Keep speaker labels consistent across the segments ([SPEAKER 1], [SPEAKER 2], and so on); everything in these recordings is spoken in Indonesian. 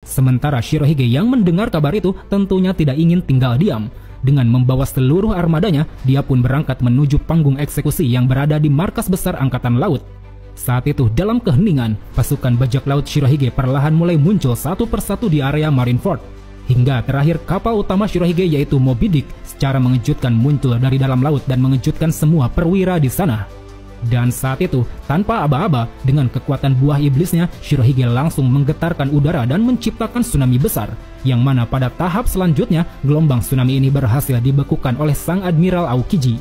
[SPEAKER 1] Sementara Shirohige yang mendengar kabar itu tentunya tidak ingin tinggal diam. Dengan membawa seluruh armadanya, dia pun berangkat menuju panggung eksekusi yang berada di markas besar Angkatan Laut. Saat itu dalam keheningan, pasukan bajak laut Shirohige perlahan mulai muncul satu persatu di area Marineford. Hingga terakhir kapal utama Shirohige yaitu Moby Dick secara mengejutkan muncul dari dalam laut dan mengejutkan semua perwira di sana. Dan saat itu, tanpa aba-aba, dengan kekuatan buah iblisnya, Shirohige langsung menggetarkan udara dan menciptakan tsunami besar, yang mana pada tahap selanjutnya, gelombang tsunami ini berhasil dibekukan oleh sang Admiral Aokiji.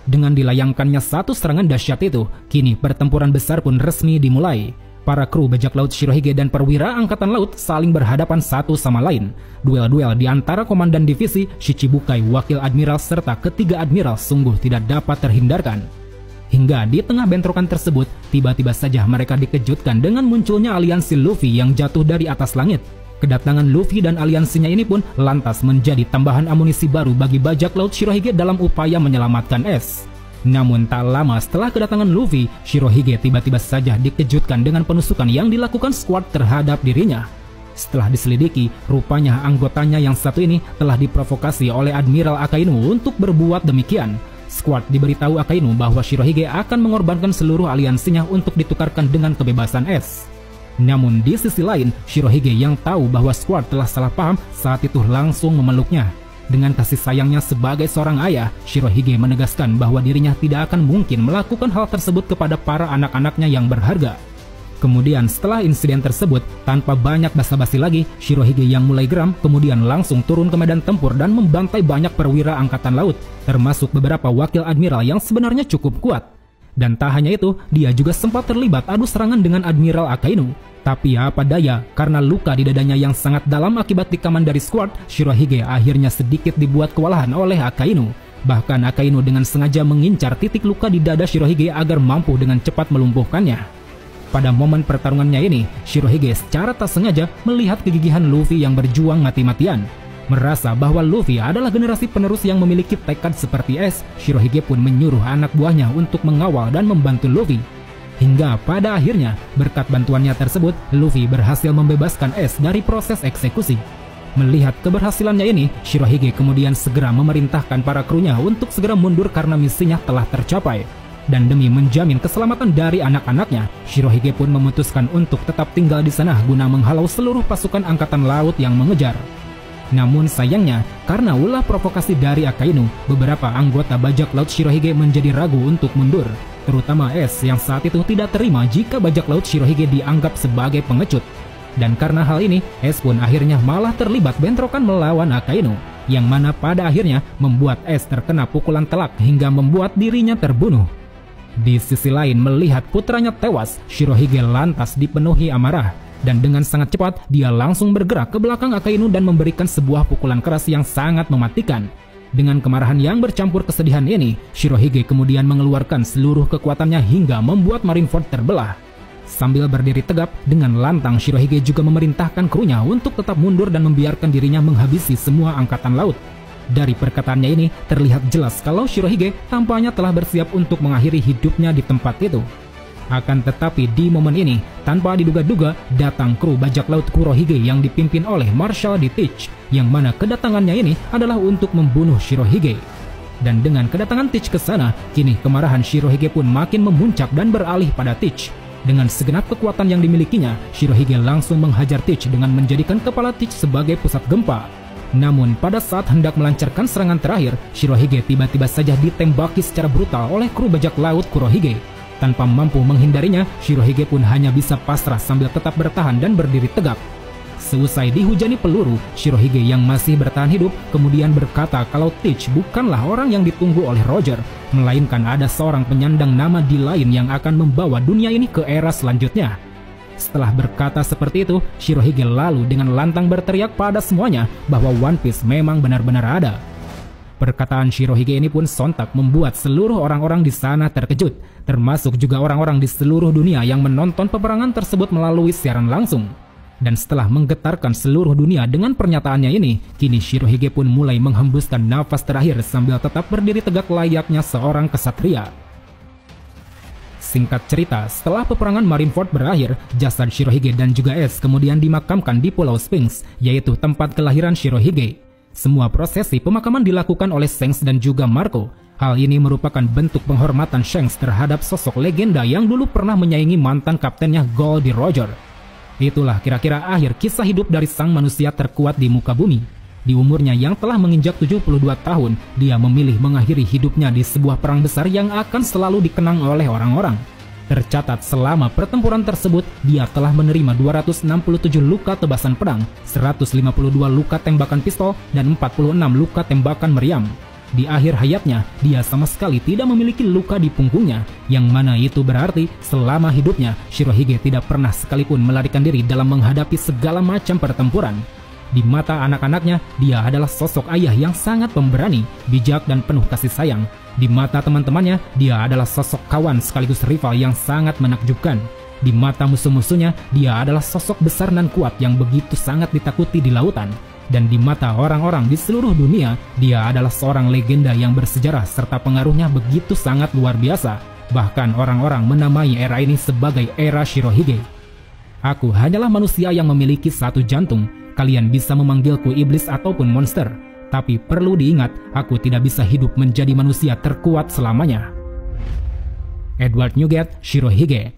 [SPEAKER 1] Dengan dilayangkannya satu serangan dahsyat itu, kini pertempuran besar pun resmi dimulai. Para kru bajak laut Shirohige dan perwira angkatan laut saling berhadapan satu sama lain. Duel-duel di antara komandan divisi, Shichibukai, wakil admiral, serta ketiga admiral sungguh tidak dapat terhindarkan. Hingga di tengah bentrokan tersebut, tiba-tiba saja mereka dikejutkan dengan munculnya aliansi Luffy yang jatuh dari atas langit. Kedatangan Luffy dan aliansinya ini pun lantas menjadi tambahan amunisi baru bagi bajak laut Shirohige dalam upaya menyelamatkan Ace. Namun tak lama setelah kedatangan Luffy, Shirohige tiba-tiba saja dikejutkan dengan penusukan yang dilakukan squad terhadap dirinya. Setelah diselidiki, rupanya anggotanya yang satu ini telah diprovokasi oleh Admiral Akainu untuk berbuat demikian. Squad diberitahu Akainu bahwa Shirohige akan mengorbankan seluruh aliansinya untuk ditukarkan dengan kebebasan Ace. Namun di sisi lain, Shirohige yang tahu bahwa squad telah salah paham saat itu langsung memeluknya. Dengan kasih sayangnya sebagai seorang ayah, Shirohige menegaskan bahwa dirinya tidak akan mungkin melakukan hal tersebut kepada para anak-anaknya yang berharga. Kemudian setelah insiden tersebut, tanpa banyak basa-basi lagi, Shirohige yang mulai geram kemudian langsung turun ke medan tempur dan membantai banyak perwira angkatan laut, termasuk beberapa wakil admiral yang sebenarnya cukup kuat. Dan tak hanya itu, dia juga sempat terlibat adu serangan dengan Admiral Akainu. Tapi apa daya, karena luka di dadanya yang sangat dalam akibat tikaman dari squad, Shirohige akhirnya sedikit dibuat kewalahan oleh Akainu. Bahkan Akainu dengan sengaja mengincar titik luka di dada Shirohige agar mampu dengan cepat melumpuhkannya. Pada momen pertarungannya ini, Shirohige secara tak sengaja melihat kegigihan Luffy yang berjuang mati-matian. Merasa bahwa Luffy adalah generasi penerus yang memiliki tekad seperti Ace, Shirohige pun menyuruh anak buahnya untuk mengawal dan membantu Luffy. Hingga pada akhirnya, berkat bantuannya tersebut, Luffy berhasil membebaskan Ace dari proses eksekusi. Melihat keberhasilannya ini, Shirohige kemudian segera memerintahkan para krunya untuk segera mundur karena misinya telah tercapai. Dan demi menjamin keselamatan dari anak-anaknya, Shirohige pun memutuskan untuk tetap tinggal di sana guna menghalau seluruh pasukan angkatan laut yang mengejar. Namun sayangnya, karena ulah provokasi dari Akainu, beberapa anggota bajak laut Shirohige menjadi ragu untuk mundur, terutama Ace yang saat itu tidak terima jika bajak laut Shirohige dianggap sebagai pengecut. Dan karena hal ini, Ace pun akhirnya malah terlibat bentrokan melawan Akainu, yang mana pada akhirnya membuat Ace terkena pukulan telak hingga membuat dirinya terbunuh. Di sisi lain, melihat putranya tewas, Shirohige lantas dipenuhi amarah. Dan dengan sangat cepat, dia langsung bergerak ke belakang Akainu dan memberikan sebuah pukulan keras yang sangat mematikan. Dengan kemarahan yang bercampur kesedihan ini, Shirohige kemudian mengeluarkan seluruh kekuatannya hingga membuat Marineford terbelah. Sambil berdiri tegap, dengan lantang Shirohige juga memerintahkan krunya untuk tetap mundur dan membiarkan dirinya menghabisi semua angkatan laut. Dari perkataannya ini, terlihat jelas kalau Shirohige tampaknya telah bersiap untuk mengakhiri hidupnya di tempat itu. Akan tetapi di momen ini, tanpa diduga-duga, datang kru bajak laut Kurohige yang dipimpin oleh Marshal D. Teach, yang mana kedatangannya ini adalah untuk membunuh Shirohige. Dan dengan kedatangan Teach ke sana, kini kemarahan Shirohige pun makin memuncak dan beralih pada Teach. Dengan segenap kekuatan yang dimilikinya, Shirohige langsung menghajar Teach dengan menjadikan kepala Teach sebagai pusat gempa. Namun pada saat hendak melancarkan serangan terakhir, Shirohige tiba-tiba saja ditembaki secara brutal oleh kru bajak laut Kurohige. Tanpa mampu menghindarinya, Shirohige pun hanya bisa pasrah sambil tetap bertahan dan berdiri tegap. Seusai dihujani peluru, Shirohige yang masih bertahan hidup kemudian berkata kalau Teach bukanlah orang yang ditunggu oleh Roger, melainkan ada seorang penyandang nama D lain yang akan membawa dunia ini ke era selanjutnya. Setelah berkata seperti itu, Shirohige lalu dengan lantang berteriak pada semuanya bahwa One Piece memang benar-benar ada. Perkataan Shirohige ini pun sontak membuat seluruh orang-orang di sana terkejut, termasuk juga orang-orang di seluruh dunia yang menonton peperangan tersebut melalui siaran langsung. Dan setelah menggetarkan seluruh dunia dengan pernyataannya ini, kini Shirohige pun mulai menghembuskan nafas terakhir sambil tetap berdiri tegak layaknya seorang kesatria. Singkat cerita, setelah peperangan Marineford berakhir, jasad Shirohige dan juga Ace kemudian dimakamkan di Pulau Sphinx, yaitu tempat kelahiran Shirohige. Semua prosesi pemakaman dilakukan oleh Shanks dan juga Marco. Hal ini merupakan bentuk penghormatan Shanks terhadap sosok legenda yang dulu pernah menyaingi mantan kaptennya Goldie Roger. Itulah kira-kira akhir kisah hidup dari sang manusia terkuat di muka bumi. Di umurnya yang telah menginjak 72 tahun, dia memilih mengakhiri hidupnya di sebuah perang besar yang akan selalu dikenang oleh orang-orang. Tercatat selama pertempuran tersebut, dia telah menerima 267 luka tebasan pedang, 152 luka tembakan pistol, dan 46 luka tembakan meriam. Di akhir hayatnya, dia sama sekali tidak memiliki luka di punggungnya, yang mana itu berarti selama hidupnya, Shirohige tidak pernah sekalipun melarikan diri dalam menghadapi segala macam pertempuran. Di mata anak-anaknya, dia adalah sosok ayah yang sangat pemberani, bijak dan penuh kasih sayang. Di mata teman-temannya, dia adalah sosok kawan sekaligus rival yang sangat menakjubkan. Di mata musuh-musuhnya, dia adalah sosok besar dan kuat yang begitu sangat ditakuti di lautan. Dan di mata orang-orang di seluruh dunia, dia adalah seorang legenda yang bersejarah serta pengaruhnya begitu sangat luar biasa. Bahkan orang-orang menamai era ini sebagai era Shirohige. Aku hanyalah manusia yang memiliki satu jantung. Kalian bisa memanggilku iblis ataupun monster, tapi perlu diingat, aku tidak bisa hidup menjadi manusia terkuat selamanya. Edward Newgate, Shirohige.